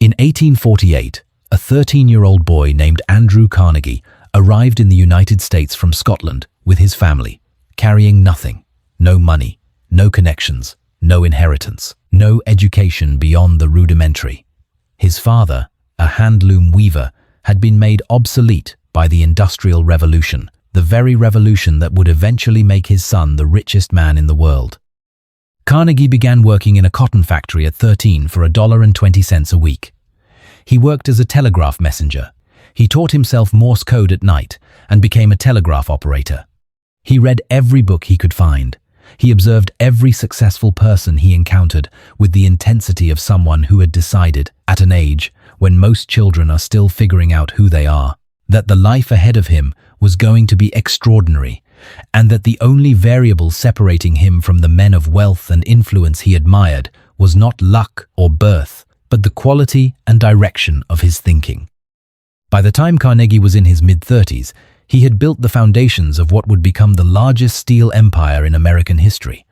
In 1848, a 13-year-old boy named Andrew Carnegie arrived in the United States from Scotland with his family, carrying nothing, no money, no connections, no inheritance, no education beyond the rudimentary. His father, a handloom weaver, had been made obsolete by the Industrial Revolution, the very revolution that would eventually make his son the richest man in the world. Carnegie began working in a cotton factory at 13 for $1.20 a week. He worked as a telegraph messenger. He taught himself Morse code at night and became a telegraph operator. He read every book he could find. He observed every successful person he encountered with the intensity of someone who had decided, at an age when most children are still figuring out who they are, that the life ahead of him was going to be extraordinary, and that the only variable separating him from the men of wealth and influence he admired was not luck or birth, but the quality and direction of his thinking. By the time Carnegie was in his mid-30s, he had built the foundations of what would become the largest steel empire in American history.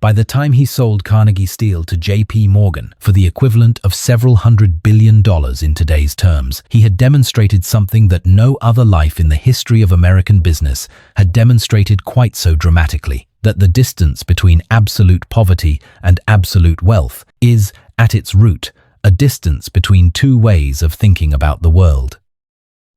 By the time he sold Carnegie Steel to J.P. Morgan for the equivalent of several $100 billion in today's terms, he had demonstrated something that no other life in the history of American business had demonstrated quite so dramatically, that the distance between absolute poverty and absolute wealth is, at its root, a distance between two ways of thinking about the world.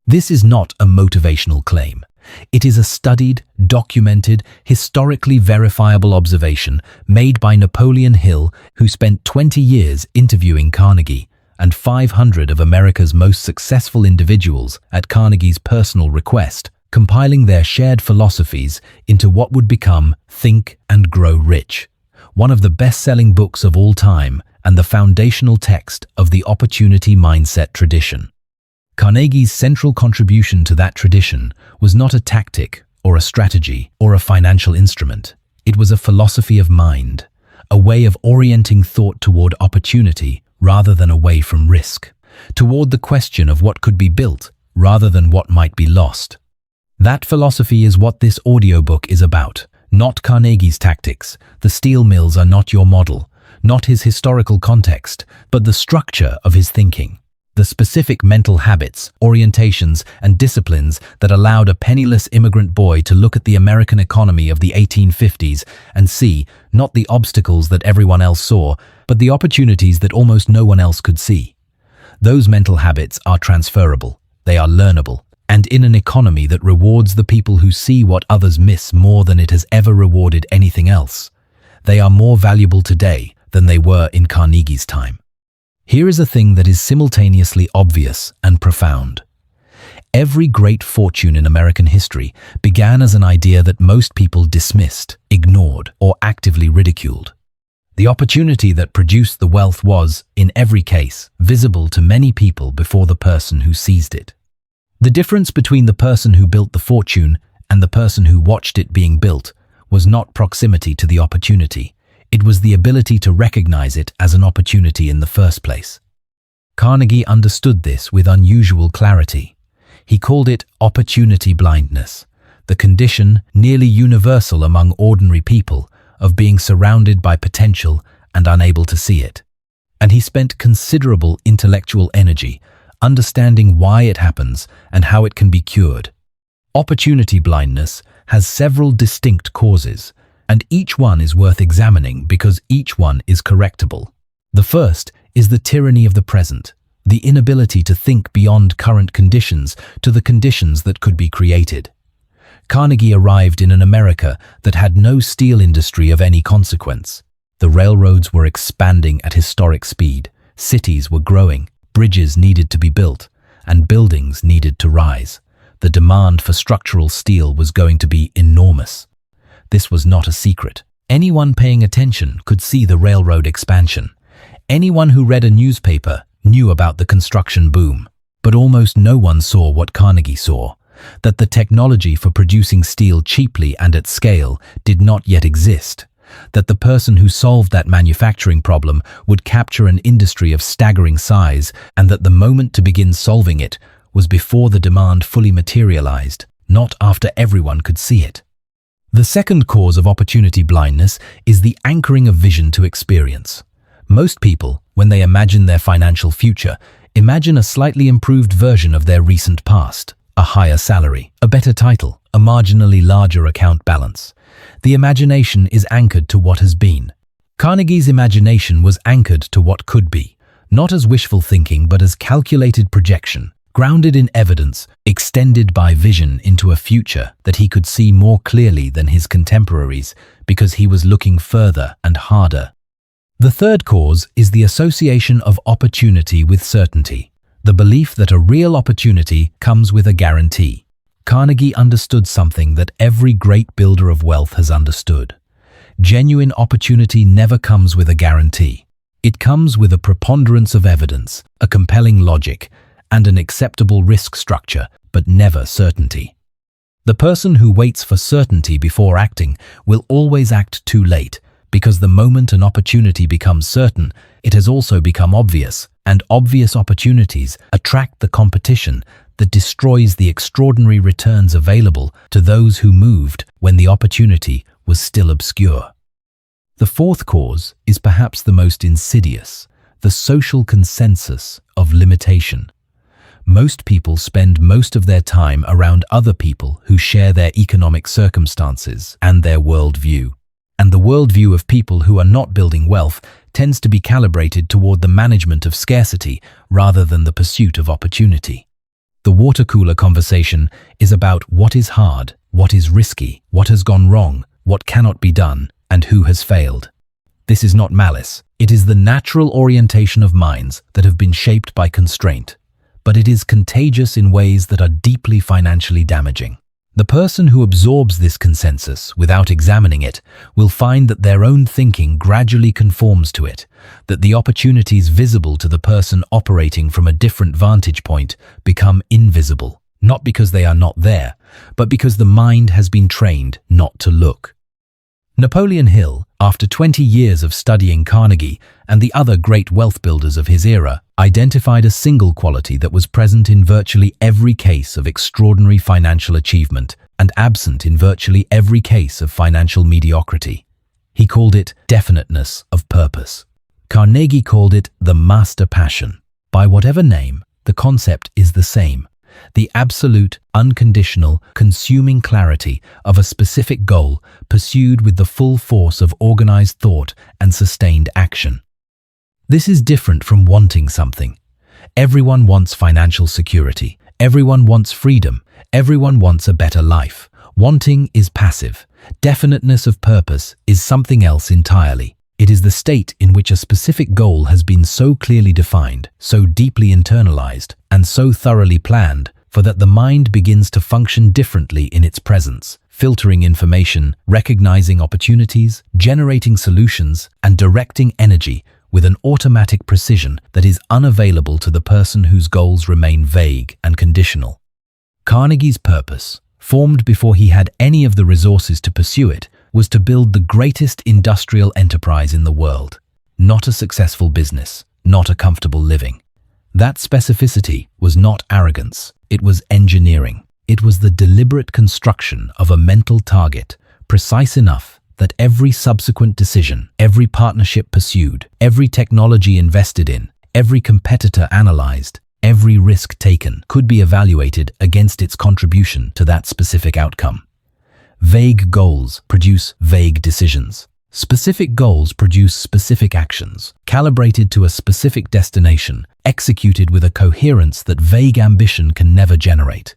This is not a motivational claim. It is a studied, documented, historically verifiable observation made by Napoleon Hill, who spent 20 years interviewing Carnegie and 500 of America's most successful individuals at Carnegie's personal request, compiling their shared philosophies into what would become Think and Grow Rich, one of the best-selling books of all time and the foundational text of the opportunity mindset tradition. Carnegie's central contribution to that tradition was not a tactic or a strategy or a financial instrument. It was a philosophy of mind, a way of orienting thought toward opportunity rather than away from risk, toward the question of what could be built rather than what might be lost. That philosophy is what this audiobook is about, not Carnegie's tactics. The steel mills are not your model, not his historical context, but the structure of his thinking. The specific mental habits, orientations, and disciplines that allowed a penniless immigrant boy to look at the American economy of the 1850s and see not the obstacles that everyone else saw, but the opportunities that almost no one else could see. Those mental habits are transferable, they are learnable, and in an economy that rewards the people who see what others miss more than it has ever rewarded anything else, they are more valuable today than they were in Carnegie's time. Here is a thing that is simultaneously obvious and profound. Every great fortune in American history began as an idea that most people dismissed, ignored, or actively ridiculed. The opportunity that produced the wealth was, in every case, visible to many people before the person who seized it. The difference between the person who built the fortune and the person who watched it being built was not proximity to the opportunity. It was the ability to recognize it as an opportunity in the first place. Carnegie understood this with unusual clarity. He called it opportunity blindness, the condition, nearly universal among ordinary people, of being surrounded by potential and unable to see it. And he spent considerable intellectual energy understanding why it happens and how it can be cured. Opportunity blindness has several distinct causes, and each one is worth examining because each one is correctable. The first is the tyranny of the present, the inability to think beyond current conditions to the conditions that could be created. Carnegie arrived in an America that had no steel industry of any consequence. The railroads were expanding at historic speed, cities were growing, bridges needed to be built, and buildings needed to rise. The demand for structural steel was going to be enormous. This was not a secret. Anyone paying attention could see the railroad expansion. Anyone who read a newspaper knew about the construction boom. But almost no one saw what Carnegie saw, that the technology for producing steel cheaply and at scale did not yet exist, that the person who solved that manufacturing problem would capture an industry of staggering size, and that the moment to begin solving it was before the demand fully materialized, not after everyone could see it. The second cause of opportunity blindness is the anchoring of vision to experience. Most people, When they imagine their financial future, imagine a slightly improved version of their recent past, a higher salary, a better title, a marginally larger account balance. The imagination is anchored to what has been. Carnegie's imagination was anchored to what could be, not as wishful thinking but as calculated projection, grounded in evidence, extended by vision into a future that he could see more clearly than his contemporaries because he was looking further and harder. The third cause is the association of opportunity with certainty, the belief that a real opportunity comes with a guarantee. Carnegie understood something that every great builder of wealth has understood. Genuine opportunity never comes with a guarantee. It comes with a preponderance of evidence, a compelling logic, and an acceptable risk structure, but never certainty. The person who waits for certainty before acting will always act too late, because the moment an opportunity becomes certain, it has also become obvious, and obvious opportunities attract the competition that destroys the extraordinary returns available to those who moved when the opportunity was still obscure. The fourth cause is perhaps the most insidious, the social consensus of limitation. Most people spend most of their time around other people who share their economic circumstances and their worldview. And the worldview of people who are not building wealth tends to be calibrated toward the management of scarcity rather than the pursuit of opportunity. The water cooler conversation is about what is hard, what is risky, what has gone wrong, what cannot be done, and who has failed. This is not malice. It is the natural orientation of minds that have been shaped by constraint, but it is contagious in ways that are deeply financially damaging. The person who absorbs this consensus without examining it will find that their own thinking gradually conforms to it, that the opportunities visible to the person operating from a different vantage point become invisible, not because they are not there, but because the mind has been trained not to look. Napoleon Hill, after 20 years of studying Carnegie and the other great wealth builders of his era, identified a single quality that was present in virtually every case of extraordinary financial achievement and absent in virtually every case of financial mediocrity. He called it definiteness of purpose. Carnegie called it the master passion. By whatever name, the concept is the same. The absolute, unconditional, consuming clarity of a specific goal pursued with the full force of organized thought and sustained action. This is different from wanting something. Everyone wants financial security. Everyone wants freedom. Everyone wants a better life. Wanting is passive. Definiteness of purpose is something else entirely. It is the state in which a specific goal has been so clearly defined, so deeply internalized, and so thoroughly planned, for that the mind begins to function differently in its presence, filtering information, recognizing opportunities, generating solutions, and directing energy with an automatic precision that is unavailable to the person whose goals remain vague and conditional. Carnegie's purpose, formed before he had any of the resources to pursue it, was to build the greatest industrial enterprise in the world, not a successful business, not a comfortable living. That specificity was not arrogance, it was engineering. It was the deliberate construction of a mental target, precise enough that every subsequent decision, every partnership pursued, every technology invested in, every competitor analyzed, every risk taken could be evaluated against its contribution to that specific outcome. Vague goals produce vague decisions. Specific goals produce specific actions, calibrated to a specific destination, executed with a coherence that vague ambition can never generate.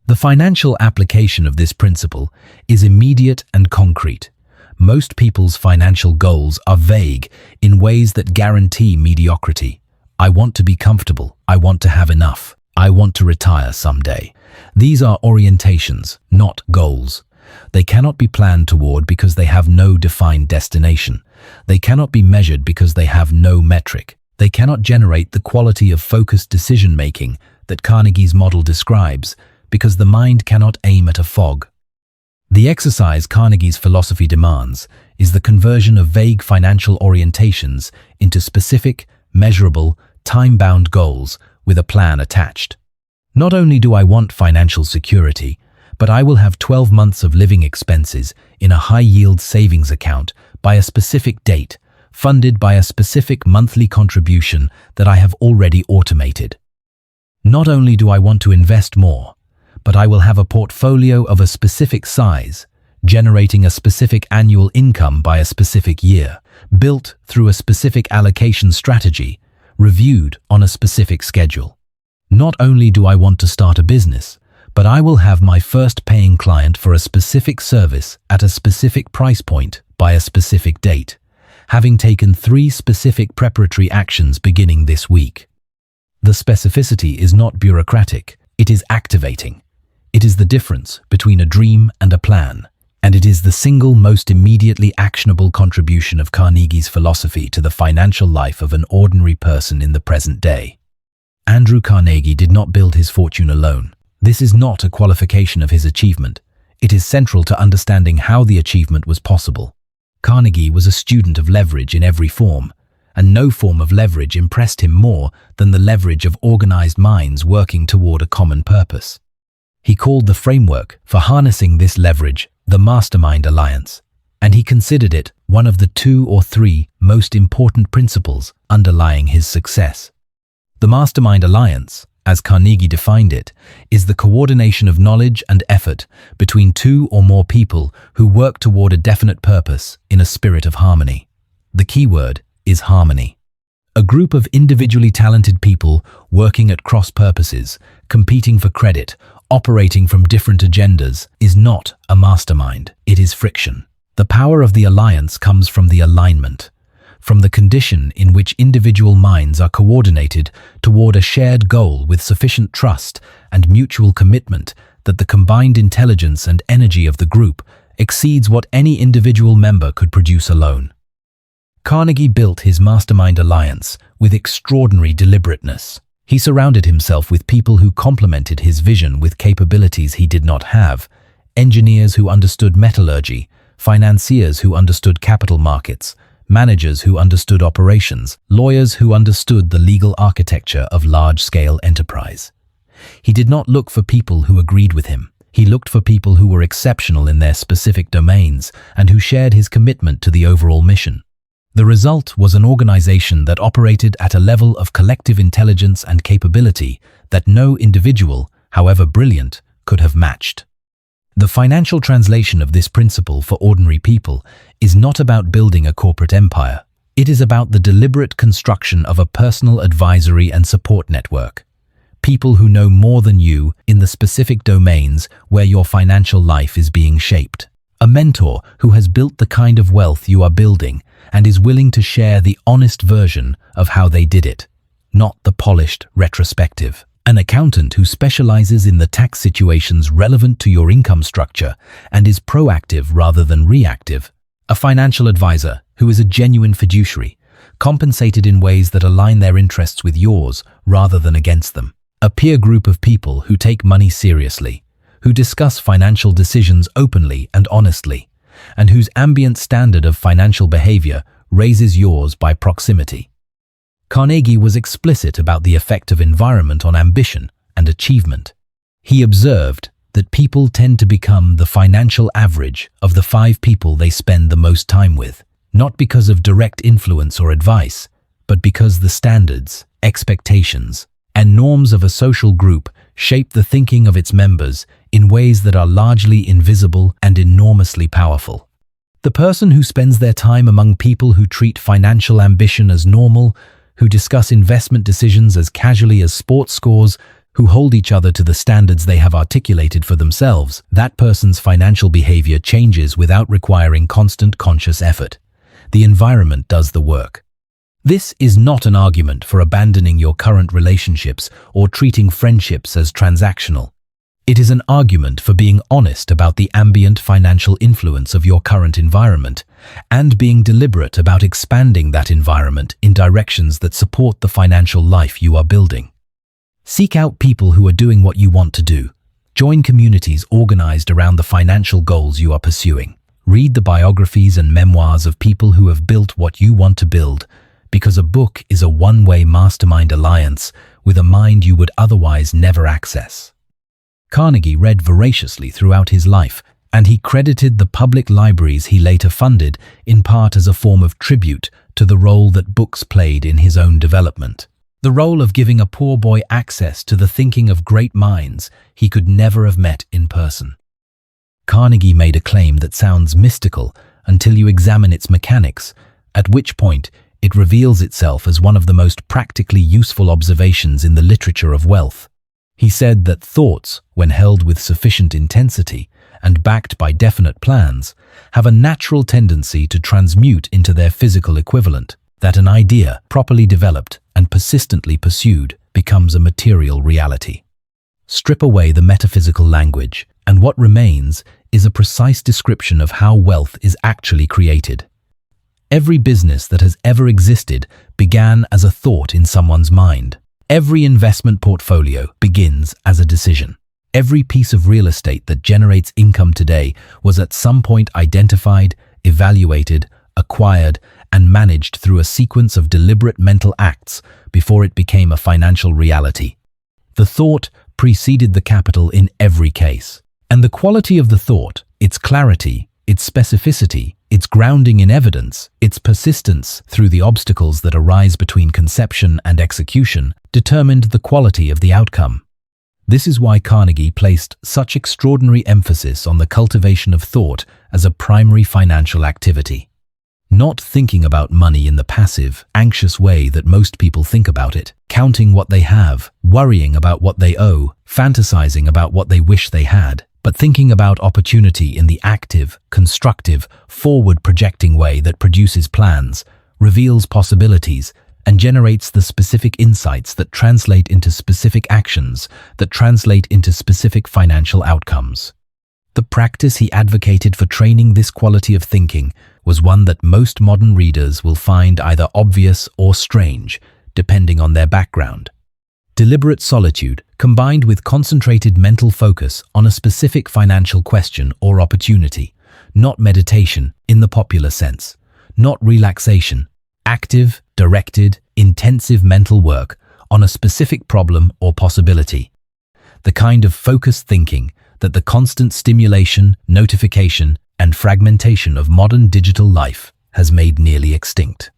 The financial application of this principle is immediate and concrete. Most people's financial goals are vague in ways that guarantee mediocrity. I want to be comfortable. I want to have enough. I want to retire someday. These are orientations, not goals. They cannot be planned toward because they have no defined destination. They cannot be measured because they have no metric. They cannot generate the quality of focused decision-making that Carnegie's model describes because the mind cannot aim at a fog. The exercise Carnegie's philosophy demands is the conversion of vague financial orientations into specific, measurable, time-bound goals with a plan attached. Not only do I want financial security, but I will have 12 months of living expenses in a high-yield savings account by a specific date, funded by a specific monthly contribution that I have already automated. Not only do I want to invest more, but I will have a portfolio of a specific size, generating a specific annual income by a specific year, built through a specific allocation strategy, reviewed on a specific schedule. Not only do I want to start a business, but I will have my first paying client for a specific service at a specific price point by a specific date, having taken 3 specific preparatory actions beginning this week. The specificity is not bureaucratic, it is activating. It is the difference between a dream and a plan, and it is the single most immediately actionable contribution of Carnegie's philosophy to the financial life of an ordinary person in the present day. Andrew Carnegie did not build his fortune alone. This is not a qualification of his achievement. It is central to understanding how the achievement was possible. Carnegie was a student of leverage in every form, and no form of leverage impressed him more than the leverage of organized minds working toward a common purpose. He called the framework for harnessing this leverage the Mastermind Alliance, and he considered it one of the 2 or 3 most important principles underlying his success. The Mastermind Alliance, as Carnegie defined it, is the coordination of knowledge and effort between 2 or more people who work toward a definite purpose in a spirit of harmony. The key word is harmony. A group of individually talented people working at cross purposes, competing for credit, operating from different agendas, is not a mastermind, it is friction. The power of the alliance comes from the alignment, from the condition in which individual minds are coordinated toward a shared goal with sufficient trust and mutual commitment that the combined intelligence and energy of the group exceeds what any individual member could produce alone. Carnegie built his Mastermind Alliance with extraordinary deliberateness. He surrounded himself with people who complemented his vision with capabilities he did not have, engineers who understood metallurgy, financiers who understood capital markets, managers who understood operations, lawyers who understood the legal architecture of large-scale enterprise. He did not look for people who agreed with him. He looked for people who were exceptional in their specific domains and who shared his commitment to the overall mission. The result was an organization that operated at a level of collective intelligence and capability that no individual, however brilliant, could have matched. The financial translation of this principle for ordinary people is not about building a corporate empire. It is about the deliberate construction of a personal advisory and support network. People who know more than you in the specific domains where your financial life is being shaped. A mentor who has built the kind of wealth you are building and is willing to share the honest version of how they did it, not the polished retrospective. An accountant who specializes in the tax situations relevant to your income structure and is proactive rather than reactive. A financial advisor who is a genuine fiduciary, compensated in ways that align their interests with yours rather than against them. A peer group of people who take money seriously, who discuss financial decisions openly and honestly, and whose ambient standard of financial behavior raises yours by proximity. Carnegie was explicit about the effect of environment on ambition and achievement. He observed that people tend to become the financial average of the 5 people they spend the most time with, not because of direct influence or advice, but because the standards, expectations, and norms of a social group shape the thinking of its members in ways that are largely invisible and enormously powerful. The person who spends their time among people who treat financial ambition as normal, who discuss investment decisions as casually as sports scores, who hold each other to the standards they have articulated for themselves, that person's financial behavior changes without requiring constant conscious effort. The environment does the work. This is not an argument for abandoning your current relationships or treating friendships as transactional. It is an argument for being honest about the ambient financial influence of your current environment and being deliberate about expanding that environment in directions that support the financial life you are building. Seek out people who are doing what you want to do. Join communities organized around the financial goals you are pursuing. Read the biographies and memoirs of people who have built what you want to build, because a book is a one-way mastermind alliance with a mind you would otherwise never access. Carnegie read voraciously throughout his life, and he credited the public libraries he later funded in part as a form of tribute to the role that books played in his own development. The role of giving a poor boy access to the thinking of great minds he could never have met in person. Carnegie made a claim that sounds mystical until you examine its mechanics, at which point it reveals itself as one of the most practically useful observations in the literature of wealth. He said that thoughts, when held with sufficient intensity and backed by definite plans, have a natural tendency to transmute into their physical equivalent, that an idea, properly developed and persistently pursued, becomes a material reality. Strip away the metaphysical language, and what remains is a precise description of how wealth is actually created. Every business that has ever existed began as a thought in someone's mind. Every investment portfolio begins as a decision. Every piece of real estate that generates income today was at some point identified, evaluated, acquired, and managed through a sequence of deliberate mental acts before it became a financial reality. The thought preceded the capital in every case. And the quality of the thought, its clarity, its specificity, its grounding in evidence, its persistence through the obstacles that arise between conception and execution, determined the quality of the outcome. This is why Carnegie placed such extraordinary emphasis on the cultivation of thought as a primary financial activity. Not thinking about money in the passive, anxious way that most people think about it, counting what they have, worrying about what they owe, fantasizing about what they wish they had, but thinking about opportunity in the active, constructive, forward-projecting way that produces plans, reveals possibilities, and generates the specific insights that translate into specific actions, that translate into specific financial outcomes. The practice he advocated for training this quality of thinking was one that most modern readers will find either obvious or strange, depending on their background. Deliberate solitude, combined with concentrated mental focus on a specific financial question or opportunity, not meditation in the popular sense, not relaxation, active, directed, intensive mental work on a specific problem or possibility. The kind of focused thinking that the constant stimulation, notification, and fragmentation of modern digital life has made nearly extinct.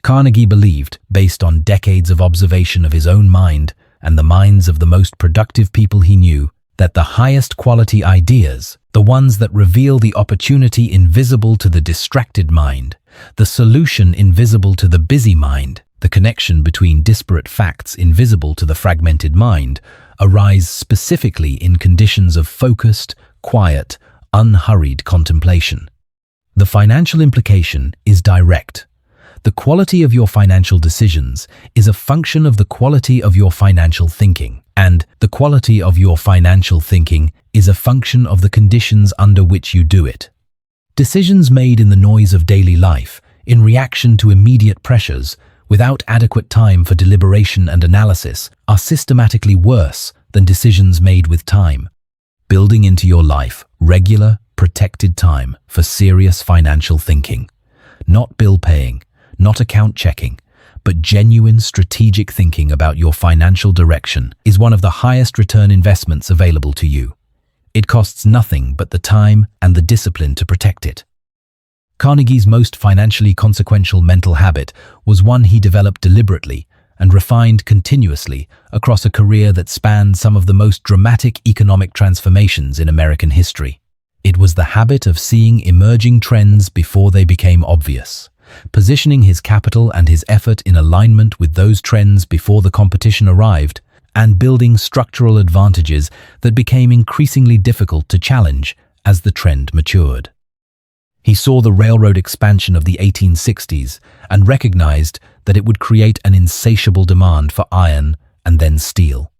Carnegie believed, based on decades of observation of his own mind and the minds of the most productive people he knew, that the highest quality ideas, the ones that reveal the opportunity invisible to the distracted mind, the solution invisible to the busy mind, the connection between disparate facts invisible to the fragmented mind, arise specifically in conditions of focused, quiet, unhurried contemplation. The financial implication is direct. The quality of your financial decisions is a function of the quality of your financial thinking, and the quality of your financial thinking is a function of the conditions under which you do it. Decisions made in the noise of daily life, in reaction to immediate pressures, without adequate time for deliberation and analysis, are systematically worse than decisions made with time. Building into your life regular, protected time for serious financial thinking. Not bill paying, not account checking, but genuine strategic thinking about your financial direction is one of the highest return investments available to you. It costs nothing but the time and the discipline to protect it. Carnegie's most financially consequential mental habit was one he developed deliberately and refined continuously across a career that spanned some of the most dramatic economic transformations in American history. It was the habit of seeing emerging trends before they became obvious, positioning his capital and his effort in alignment with those trends before the competition arrived, and building structural advantages that became increasingly difficult to challenge as the trend matured. He saw the railroad expansion of the 1860s and recognized that it would create an insatiable demand for iron and then steel.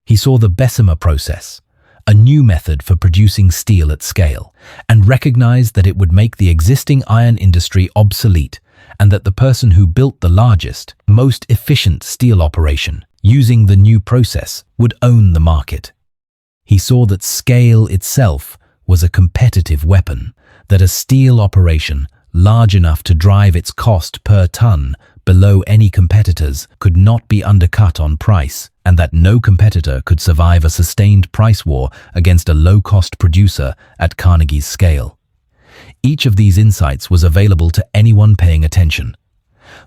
He saw the Bessemer process, a new method for producing steel at scale, and recognized that it would make the existing iron industry obsolete and that the person who built the largest, most efficient steel operation using the new process would own the market. He saw that scale itself was a competitive weapon, that a steel operation large enough to drive its cost per ton below any competitors could not be undercut on price, and that no competitor could survive a sustained price war against a low-cost producer at Carnegie's scale. Each of these insights was available to anyone paying attention.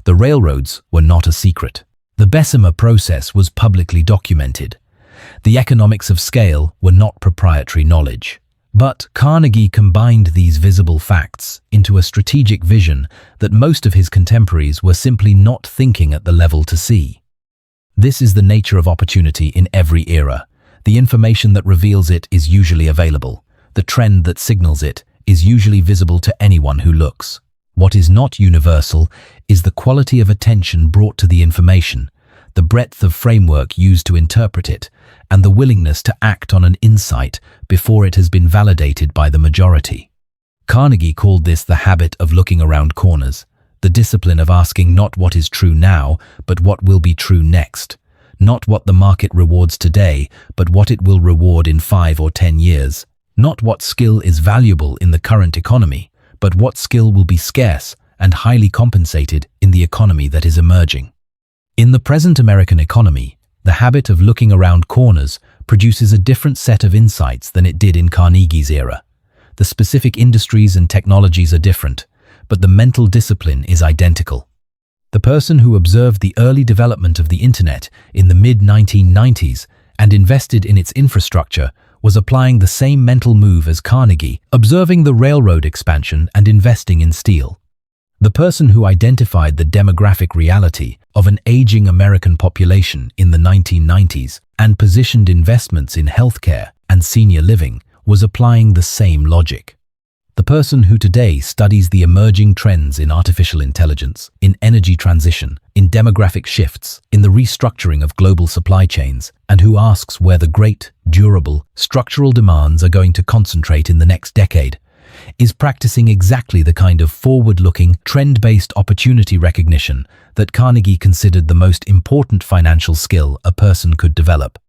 The railroads were not a secret. The Bessemer process was publicly documented. The economics of scale were not proprietary knowledge. But Carnegie combined these visible facts into a strategic vision that most of his contemporaries were simply not thinking at the level to see. This is the nature of opportunity in every era. The information that reveals it is usually available. The trend that signals it is usually visible to anyone who looks. What is not universal is the quality of attention brought to the information, the breadth of framework used to interpret it, and the willingness to act on an insight before it has been validated by the majority. Carnegie called this the habit of looking around corners, the discipline of asking not what is true now, but what will be true next. Not what the market rewards today, but what it will reward in 5 or 10 years. Not what skill is valuable in the current economy, but what skill will be scarce and highly compensated in the economy that is emerging. In the present American economy, the habit of looking around corners produces a different set of insights than it did in Carnegie's era. The specific industries and technologies are different, but the mental discipline is identical. The person who observed the early development of the internet in the mid-1990s and invested in its infrastructure was applying the same mental move as Carnegie, observing the railroad expansion and investing in steel. The person who identified the demographic reality of an aging American population in the 1990s and positioned investments in healthcare and senior living was applying the same logic. The person who today studies the emerging trends in artificial intelligence, in energy transition, in demographic shifts, in the restructuring of global supply chains, and who asks where the great, durable, structural demands are going to concentrate in the next decade, is practicing exactly the kind of forward-looking, trend-based opportunity recognition that Carnegie considered the most important financial skill a person could develop.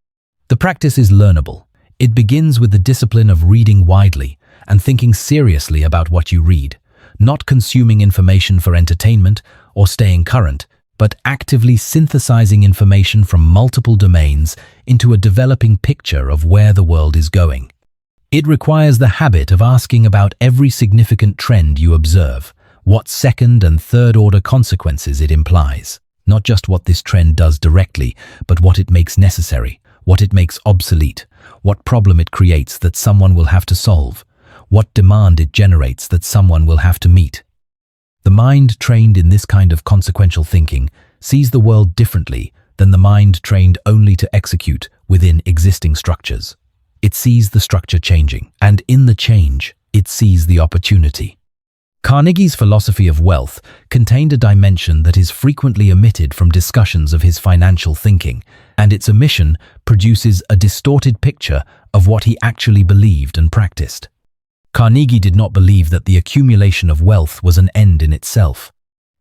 The practice is learnable. It begins with the discipline of reading widely and thinking seriously about what you read, not consuming information for entertainment or staying current, but actively synthesizing information from multiple domains into a developing picture of where the world is going. It requires the habit of asking about every significant trend you observe, what second and third order consequences it implies, not just what this trend does directly, but what it makes necessary, what it makes obsolete, what problem it creates that someone will have to solve, what demand it generates that someone will have to meet. The mind trained in this kind of consequential thinking sees the world differently than the mind trained only to execute within existing structures. It sees the structure changing, and in the change, it sees the opportunity. Carnegie's philosophy of wealth contained a dimension that is frequently omitted from discussions of his financial thinking, and its omission produces a distorted picture of what he actually believed and practiced. Carnegie did not believe that the accumulation of wealth was an end in itself.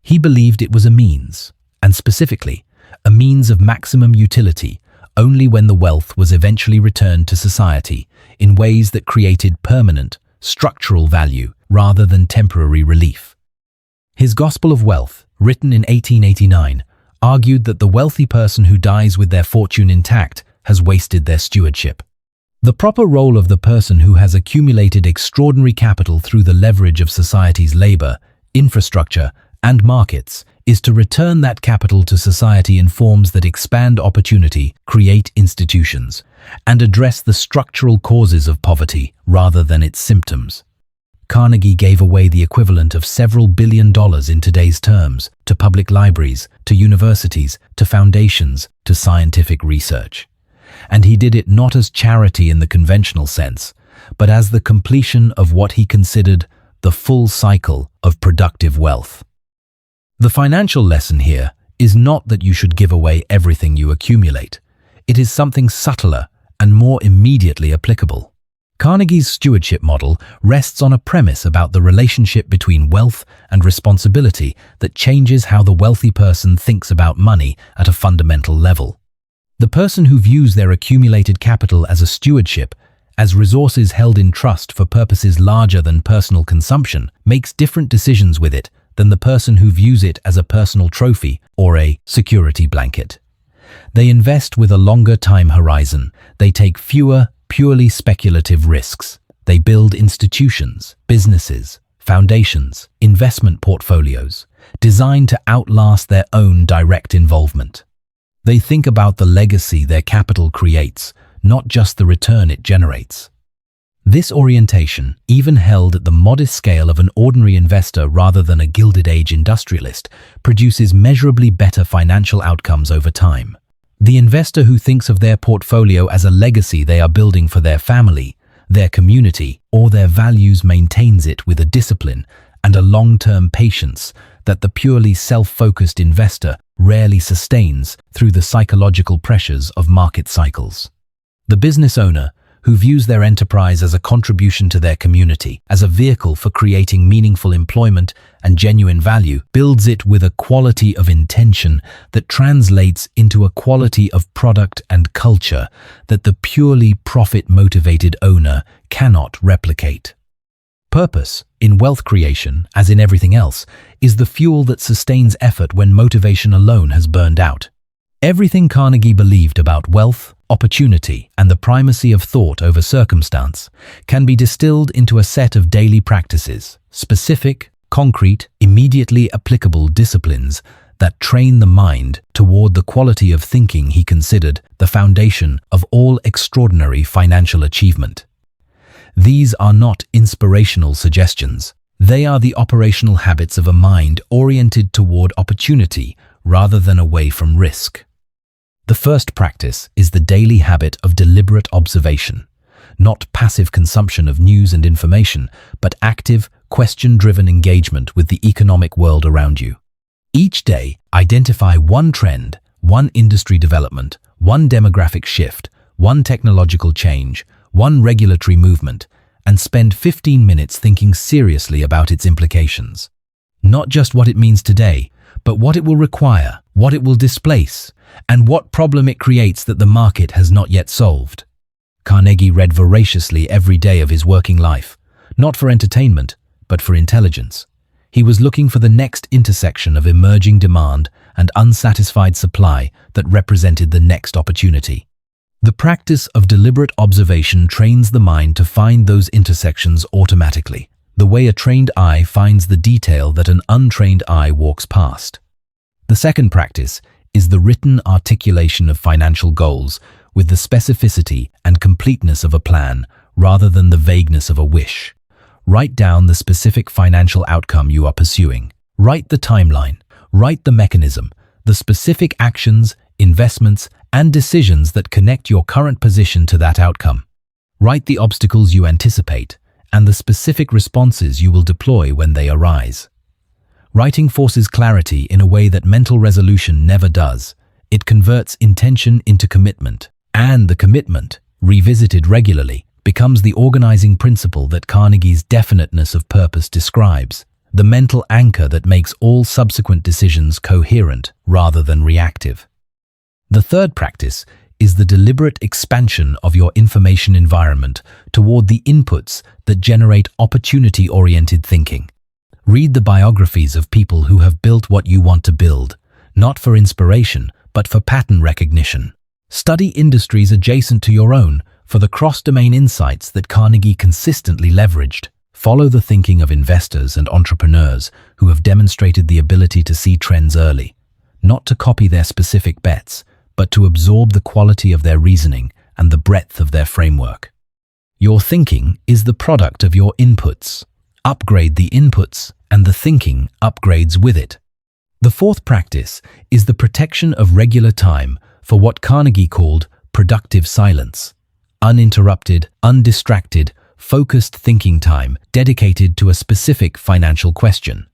He believed it was a means, and specifically, a means of maximum utility only when the wealth was eventually returned to society in ways that created permanent, structural value rather than temporary relief. His Gospel of Wealth, written in 1889, argued that the wealthy person who dies with their fortune intact has wasted their stewardship. The proper role of the person who has accumulated extraordinary capital through the leverage of society's labor, infrastructure, and markets is to return that capital to society in forms that expand opportunity, create institutions, and address the structural causes of poverty rather than its symptoms. Carnegie gave away the equivalent of several $1 billion in today's terms to public libraries, to universities, to foundations, to scientific research. And he did it not as charity in the conventional sense, but as the completion of what he considered the full cycle of productive wealth. The financial lesson here is not that you should give away everything you accumulate. It is something subtler and more immediately applicable. Carnegie's stewardship model rests on a premise about the relationship between wealth and responsibility that changes how the wealthy person thinks about money at a fundamental level. The person who views their accumulated capital as a stewardship, as resources held in trust for purposes larger than personal consumption, makes different decisions with it than the person who views it as a personal trophy or a security blanket. They invest with a longer time horizon. They take fewer, purely speculative risks. They build institutions, businesses, foundations, investment portfolios, designed to outlast their own direct involvement. They think about the legacy their capital creates, not just the return it generates. This orientation, even held at the modest scale of an ordinary investor rather than a Gilded Age industrialist, produces measurably better financial outcomes over time. The investor who thinks of their portfolio as a legacy they are building for their family, their community, or their values maintains it with a discipline and a long-term patience that the purely self-focused investor rarely sustains through the psychological pressures of market cycles. The business owner, who views their enterprise as a contribution to their community, as a vehicle for creating meaningful employment and genuine value, builds it with a quality of intention that translates into a quality of product and culture that the purely profit-motivated owner cannot replicate. Purpose, in wealth creation, as in everything else, is the fuel that sustains effort when motivation alone has burned out. Everything Carnegie believed about wealth, opportunity, and the primacy of thought over circumstance can be distilled into a set of daily practices, specific, concrete, immediately applicable disciplines that train the mind toward the quality of thinking he considered the foundation of all extraordinary financial achievement. These are not inspirational suggestions. They are the operational habits of a mind oriented toward opportunity rather than away from risk. The first practice is the daily habit of deliberate observation, not passive consumption of news and information, but active, question-driven engagement with the economic world around you. Each day, identify one trend, one industry development, one demographic shift, one technological change, one regulatory movement, and spend 15 minutes thinking seriously about its implications. Not just what it means today, but what it will require, what it will displace, and what problem it creates that the market has not yet solved. Carnegie read voraciously every day of his working life, not for entertainment, but for intelligence. He was looking for the next intersection of emerging demand and unsatisfied supply that represented the next opportunity. The practice of deliberate observation trains the mind to find those intersections automatically, the way a trained eye finds the detail that an untrained eye walks past. The second practice is the written articulation of financial goals with the specificity and completeness of a plan rather than the vagueness of a wish. Write down the specific financial outcome you are pursuing. Write the timeline. Write the mechanism, the specific actions, investments, and decisions that connect your current position to that outcome. Write the obstacles you anticipate and the specific responses you will deploy when they arise. Writing forces clarity in a way that mental resolution never does. It converts intention into commitment, and the commitment, revisited regularly, becomes the organizing principle that Carnegie's definiteness of purpose describes, the mental anchor that makes all subsequent decisions coherent rather than reactive. The third practice is the deliberate expansion of your information environment toward the inputs that generate opportunity-oriented thinking. Read the biographies of people who have built what you want to build, not for inspiration, but for pattern recognition. Study industries adjacent to your own for the cross-domain insights that Carnegie consistently leveraged. Follow the thinking of investors and entrepreneurs who have demonstrated the ability to see trends early, not to copy their specific bets, but to absorb the quality of their reasoning and the breadth of their framework. Your thinking is the product of your inputs. Upgrade the inputs, and the thinking upgrades with it. The fourth practice is the protection of regular time for what Carnegie called productive silence. Uninterrupted, undistracted, focused thinking time dedicated to a specific financial question.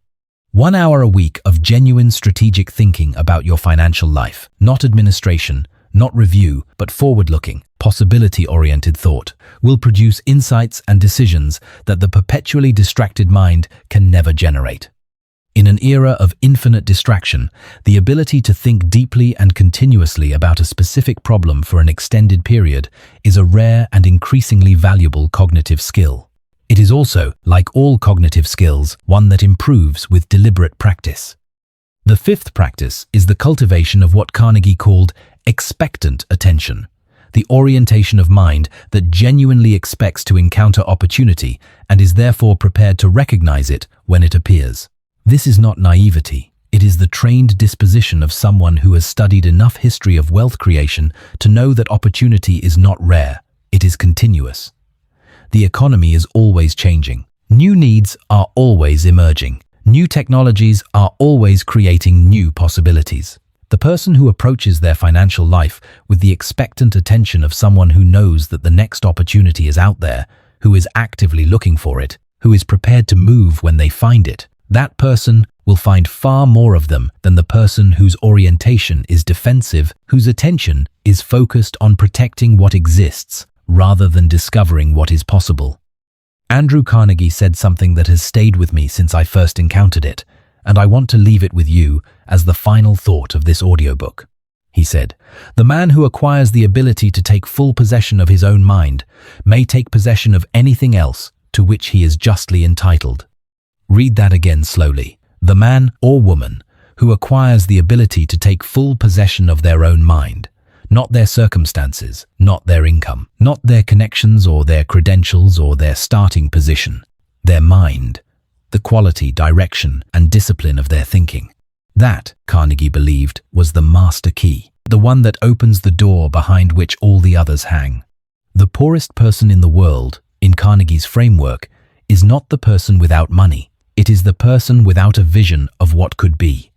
1 hour a week of genuine strategic thinking about your financial life, not administration, not review, but forward-looking, possibility-oriented thought, will produce insights and decisions that the perpetually distracted mind can never generate. In an era of infinite distraction, the ability to think deeply and continuously about a specific problem for an extended period is a rare and increasingly valuable cognitive skill. It is also, like all cognitive skills, one that improves with deliberate practice. The fifth practice is the cultivation of what Carnegie called expectant attention, the orientation of mind that genuinely expects to encounter opportunity and is therefore prepared to recognize it when it appears. This is not naivety. It is the trained disposition of someone who has studied enough history of wealth creation to know that opportunity is not rare, it is continuous. The economy is always changing. New needs are always emerging. New technologies are always creating new possibilities. The person who approaches their financial life with the expectant attention of someone who knows that the next opportunity is out there, who is actively looking for it, who is prepared to move when they find it, that person will find far more of them than the person whose orientation is defensive, whose attention is focused on protecting what exists rather than discovering what is possible. Andrew Carnegie said something that has stayed with me since I first encountered it, and I want to leave it with you as the final thought of this audiobook. He said, "The man who acquires the ability to take full possession of his own mind may take possession of anything else to which he is justly entitled." Read that again slowly. The man or woman who acquires the ability to take full possession of their own mind, not their circumstances, not their income, not their connections or their credentials or their starting position, their mind, the quality, direction, and discipline of their thinking. That, Carnegie believed, was the master key, the one that opens the door behind which all the others hang. The poorest person in the world, in Carnegie's framework, is not the person without money. It is the person without a vision of what could be,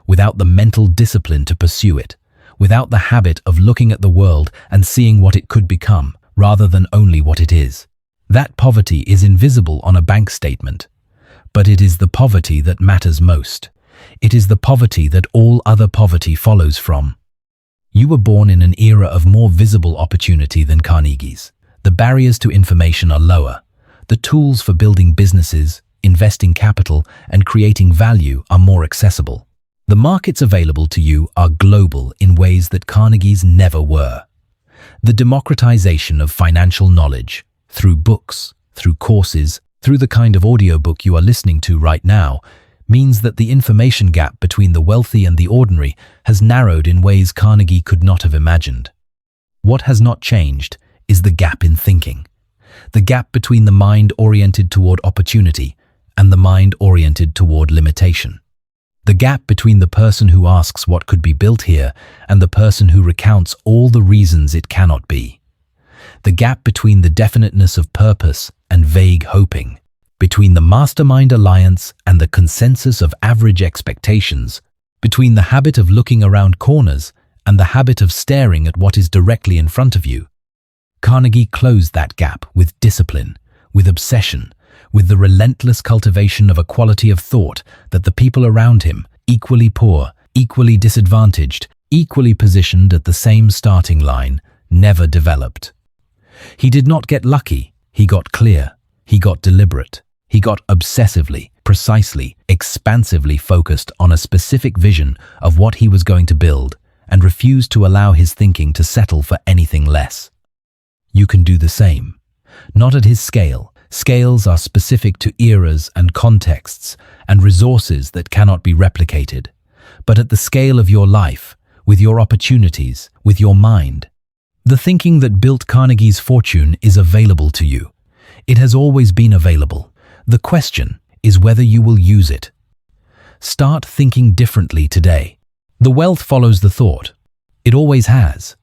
without the mental discipline to pursue it, without the habit of looking at the world and seeing what it could become, rather than only what it is. That poverty is invisible on a bank statement, but it is the poverty that matters most. It is the poverty that all other poverty follows from. You were born in an era of more visible opportunity than Carnegie's. The barriers to information are lower. The tools for building businesses, investing capital, and creating value are more accessible. The markets available to you are global in ways that Carnegie's never were. The democratization of financial knowledge, through books, through courses, through the kind of audiobook you are listening to right now, means that the information gap between the wealthy and the ordinary has narrowed in ways Carnegie could not have imagined. What has not changed is the gap in thinking. The gap between the mind oriented toward opportunity and the mind oriented toward limitation. The gap between the person who asks what could be built here and the person who recounts all the reasons it cannot be. The gap between the definiteness of purpose and vague hoping, between the mastermind alliance and the consensus of average expectations, between the habit of looking around corners and the habit of staring at what is directly in front of you. Carnegie closed that gap with discipline, with obsession, with the relentless cultivation of a quality of thought that the people around him, equally poor, equally disadvantaged, equally positioned at the same starting line, never developed. He did not get lucky, he got clear, he got deliberate, he got obsessively, precisely, expansively focused on a specific vision of what he was going to build and refused to allow his thinking to settle for anything less. You can do the same. Not at his scale. Scales are specific to eras and contexts and resources that cannot be replicated, but at the scale of your life, with your opportunities, with your mind. The thinking that built Carnegie's fortune is available to you. It has always been available. The question is whether you will use it. Start thinking differently today. The wealth follows the thought. It always has.